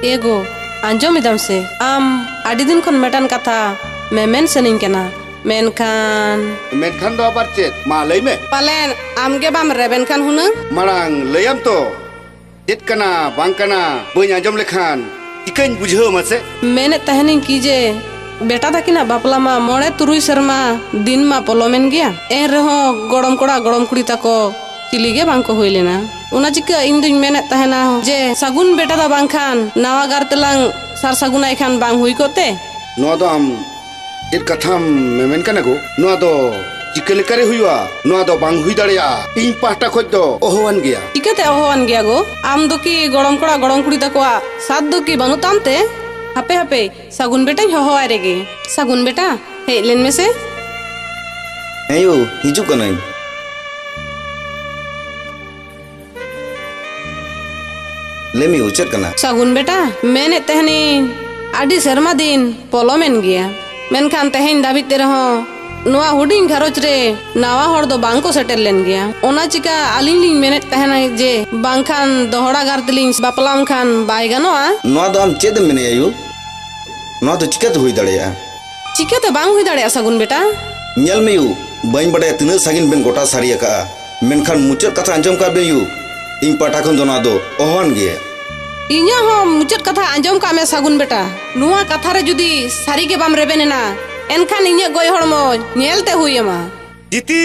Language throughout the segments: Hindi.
एगो आंजोम इदम से आम आदि दिन खन मेटान कथा मेमेन सनिंग केना मेनखान दो आबार चेत मा लई में पालेन आमगे बाम रेबेन खान हुनु मारांग लैयाम तो चेत कना बांग कना बई आंजोम लेखान चिकन बुझाव मासे मेने तहनिंग कीजे बेटा थाकिना बापला मा मोड़े तुरुई शर्मा दिन मा पलोमेन गया एन रहो गड़म कोड़ा गड़म कुड़ी ताको चिलिगे बांको हुई लेना उना चिका इन दुñ मेने तहना जे सगुन बेटा दा बांखान नावा गार तेलांग सार सगुना एखान बांग हुई कोते नो दो आम चेत कथाम मेमेन कना को नो दो चिकन लेकारे हुईवा नो दो बांग हुई दाड़िया इन पाटा खोज दो ओहवान गया चिकाते ओहवान गया गो आम दो की गड़म कोड़ा गड़म कुड़ी ताकोआ सात दो की बानु तामते हापे हापे सगुन बेटा हो आरेगे सगुन बेटा हे लेन में से ayo hijuk kanai लेमी उचर कना सगुन बेटा मैंने तहनी आदि शर्मा दिन पलोमेन गया मेनखान तहन दाबित ते रहो नोआ हुडिंग घरोच रे नावा हर दो बांको सेटल लेन गया ओना चिका आलिंग लिंग मेने तहना जे बांखान दोहड़ा गारतलिंग बापलाम खान बाय गनोआ नोआ दो आम चेद मेने आयु नोआ तो चिकत हुई दड़ेया चिकाते बांग हुई दाड़े सगुन बेटा nyal meyu bain bada tina sagin ben gota sari ka menkan mucet kata anjom ka beyu ing patakon dona do ohan ge इन्या हो मुचत कथा आंजम का में सगुन बेटा नुआ कथा रे जुदी सारी के बाम रेबेनेना एनखान इन्या गोय हड़मो नेलते हुईमा जीती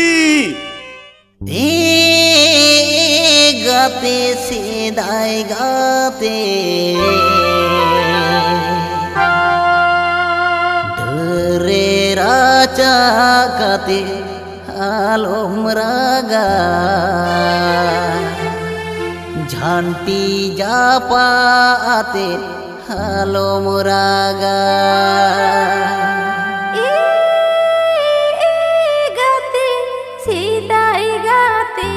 गाते से दाई गाते रे राजा गाते आलोम रागा झांटी जापाते आलोम रागा गाते सीताई गाते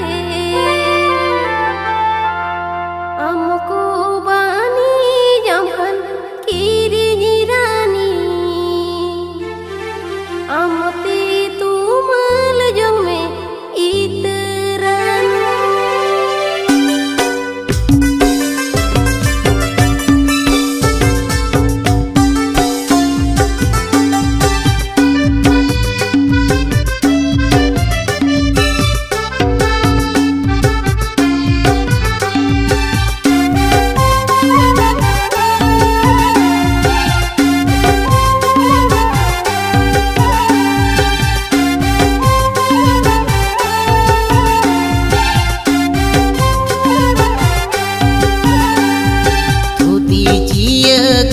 हमको बानी जमन कीरी रानी अमते तुमल जंग में इतरानी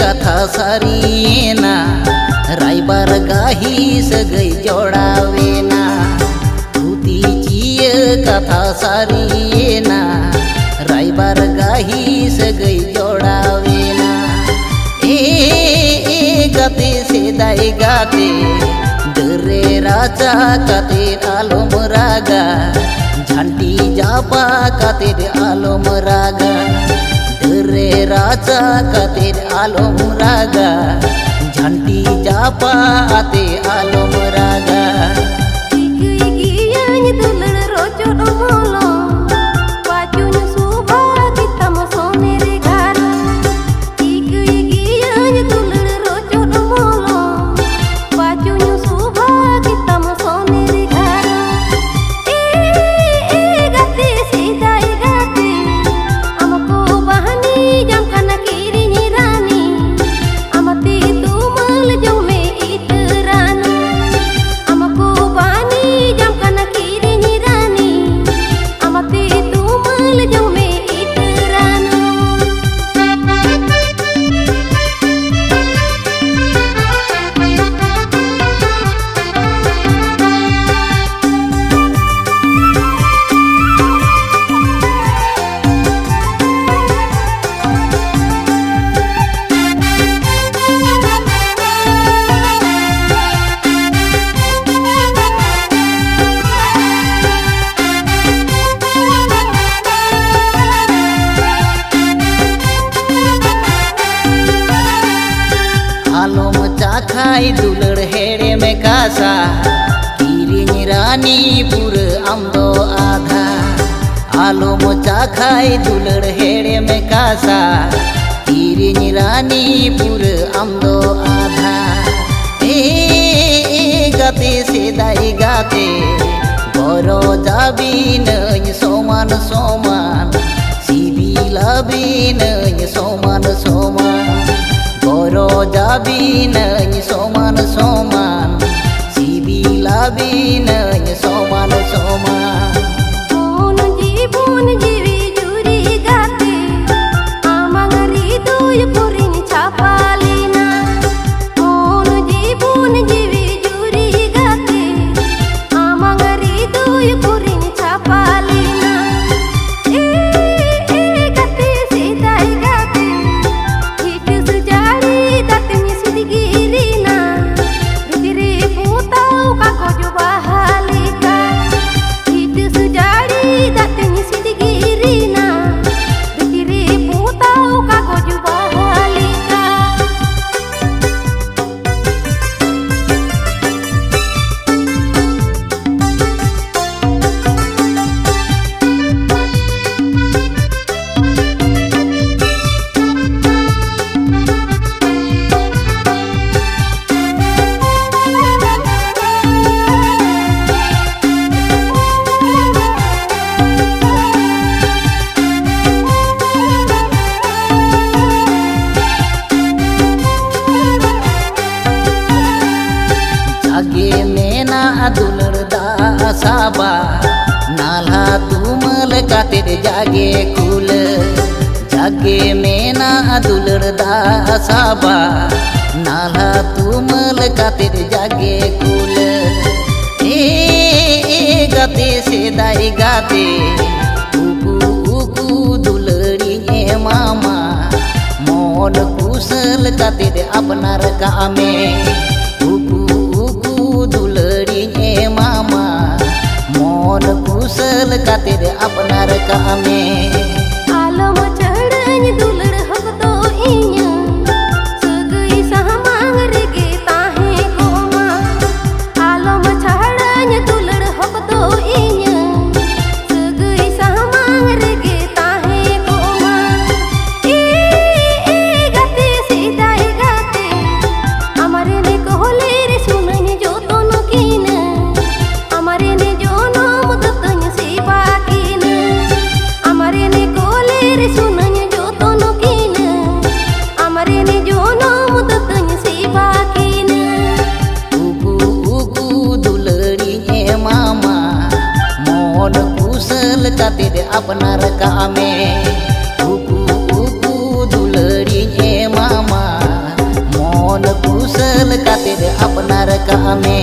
कथा सारीना रायबार गाही सगई जोड़ावेना धूती चिय कथा सारीना रायबार गाही सगई जोड़ावेना ए गाते से दाई गाते डरे राजा काते आलोम रागा झंटी जापा काते आलोम रागा रे राजा काते आलोम रागा झंटी जापा आते आलोम रागा खाई दुलड़ हेड़े में कासा किरिंग रानी पुर आमदो आधा आलो मोचा खाई दुलड़ हेड़े में कासा किरिंग रानी पूरा आमदो आधा गाते सेदाई गाते बरो जाबी नई समान समान सिबिलाबी नई समान समान बरो जाबी नई समान समान सिबिलाबी नई समान समान जीवन जीवी जुरी गाते आमांगरी दुय पुरिन छापालिना मोन जीवन जीवी जुरी गाते आमांगरी दुय पुरिन छापालिना गाते सीताई गाते हिट सुजाड़ी दातनी सिदगिरीना रुदिरे पुताऊ काको जुबाहालिका हिट सुजाड़ी दातनी सिदगिरीना रुदिरे पुताऊ काको जुबाहालिका जागे मेना दुलर दा साबा नाला तुमल कातिर जागे कुल जागे मेना दुलर दा साबा नाला तुमल कातिर जागे कुल गाते सेदाई गाते उकू उकू दुलरी मामा मोन कुशल कातिर अपनार कामे दुलड़ी मामा मोन कुशल कातिर अपनार कामे आलम चढ़न दुलड़ हक दो इया सगई सहमांग रेगे ताहे गोमा आलम चढ़न दुलड़ हक दो इया सगई सहमांग रेगे ताहे गोमा गाते सीताई गाते हमारे ने कहले रे सुनन जो दोनों कीन हमारे ने जो नाम दतन सेवा कीन हमारे ने कोले रे सुनन जो दोनों कीन हमारे ने जो नाम दतन सेवा कीन उकू उकू दुलड़ी मामा मोन कुशल कातिर अपनार कामे उकू उकू दुलड़ी मामा मोन कुशल कातिर अपनार कामे।